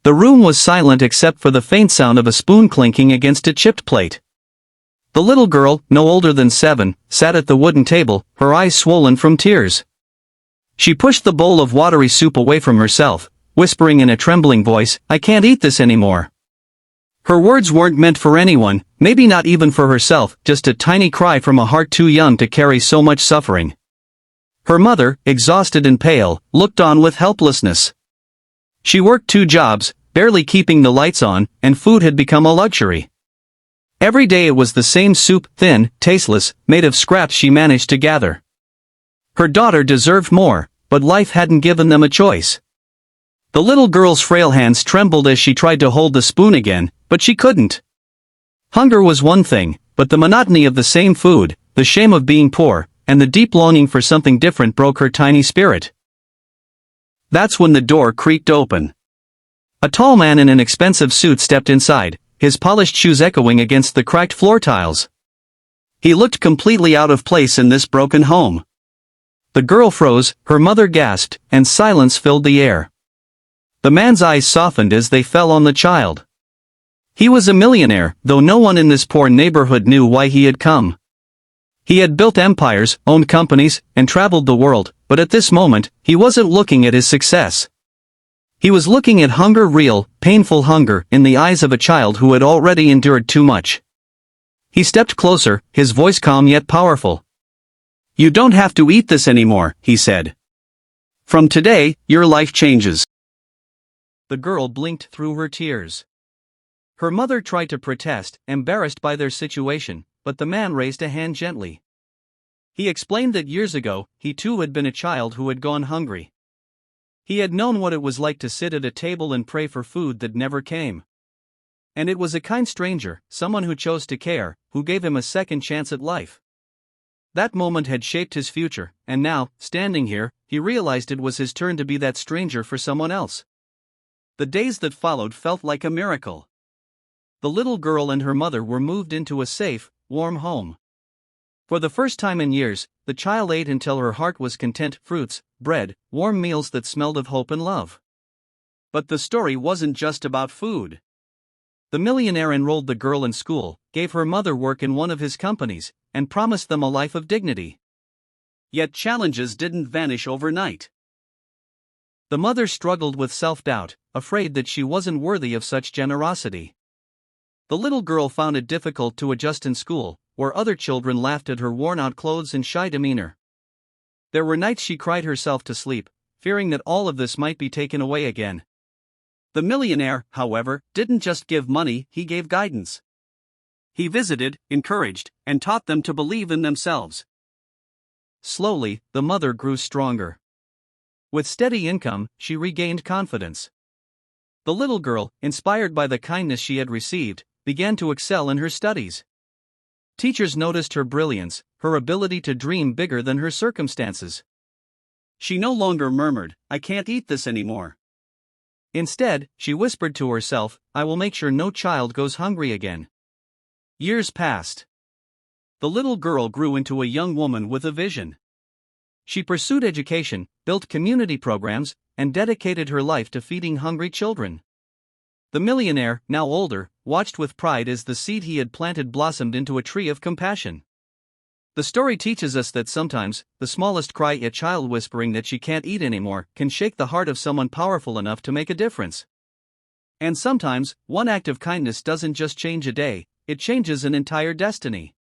The room was silent except for the faint sound of a spoon clinking against a chipped plate. The little girl, no older than 7, sat at the wooden table, her eyes swollen from tears. She pushed the bowl of watery soup away from herself, whispering in a trembling voice, "I can't eat this anymore." Her words weren't meant for anyone, maybe not even for herself, just a tiny cry from a heart too young to carry so much suffering. Her mother, exhausted and pale, looked on with helplessness. She worked 2 jobs, barely keeping the lights on, and food had become a luxury. Every day it was the same soup, thin, tasteless, made of scraps she managed to gather. Her daughter deserved more, but life hadn't given them a choice. The little girl's frail hands trembled as she tried to hold the spoon again, but she couldn't. Hunger was one thing, but the monotony of the same food, the shame of being poor, and the deep longing for something different broke her tiny spirit. That's when the door creaked open. A tall man in an expensive suit stepped inside, his polished shoes echoing against the cracked floor tiles. He looked completely out of place in this broken home. The girl froze, her mother gasped, and silence filled the air. The man's eyes softened as they fell on the child. He was a millionaire, though no one in this poor neighborhood knew why he had come. He had built empires, owned companies, and traveled the world, but at this moment, he wasn't looking at his success. He was looking at hunger, real, painful hunger, in the eyes of a child who had already endured too much. He stepped closer, his voice calm yet powerful. "You don't have to eat this anymore," he said. "From today, your life changes." The girl blinked through her tears. Her mother tried to protest, embarrassed by their situation, but the man raised a hand gently. He explained that years ago, he too had been a child who had gone hungry. He had known what it was like to sit at a table and pray for food that never came. And it was a kind stranger, someone who chose to care, who gave him a second chance at life. That moment had shaped his future, and now, standing here, he realized it was his turn to be that stranger for someone else. The days that followed felt like a miracle. The little girl and her mother were moved into a safe, warm home. For the first time in years, the child ate until her heart was content, fruits, bread, warm meals that smelled of hope and love. But the story wasn't just about food. The millionaire enrolled the girl in school, gave her mother work in one of his companies, and promised them a life of dignity. Yet challenges didn't vanish overnight. The mother struggled with self-doubt, afraid that she wasn't worthy of such generosity. The little girl found it difficult to adjust in school, where other children laughed at her worn-out clothes and shy demeanor. There were nights she cried herself to sleep, fearing that all of this might be taken away again. The millionaire, however, didn't just give money, he gave guidance. He visited, encouraged, and taught them to believe in themselves. Slowly, the mother grew stronger. With steady income, she regained confidence. The little girl, inspired by the kindness she had received, began to excel in her studies. Teachers noticed her brilliance, her ability to dream bigger than her circumstances. She no longer murmured, "I can't eat this anymore." Instead, she whispered to herself, "I will make sure no child goes hungry again." Years passed. The little girl grew into a young woman with a vision. She pursued education, built community programs, and dedicated her life to feeding hungry children. The millionaire, now older, watched with pride as the seed he had planted blossomed into a tree of compassion. The story teaches us that sometimes, the smallest cry, a child whispering that she can't eat anymore, can shake the heart of someone powerful enough to make a difference. And sometimes, one act of kindness doesn't just change a day, it changes an entire destiny.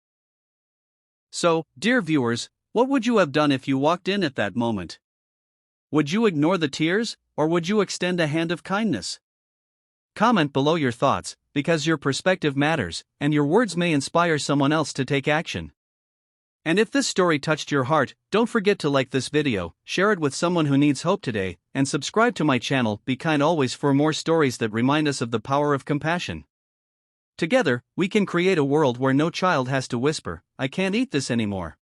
So, dear viewers, what would you have done if you walked in at that moment? Would you ignore the tears, or would you extend a hand of kindness? Comment below your thoughts, because your perspective matters, and your words may inspire someone else to take action. And if this story touched your heart, don't forget to like this video, share it with someone who needs hope today, and subscribe to my channel, Be Kind Always, for more stories that remind us of the power of compassion. Together, we can create a world where no child has to whisper, "I can't eat this anymore."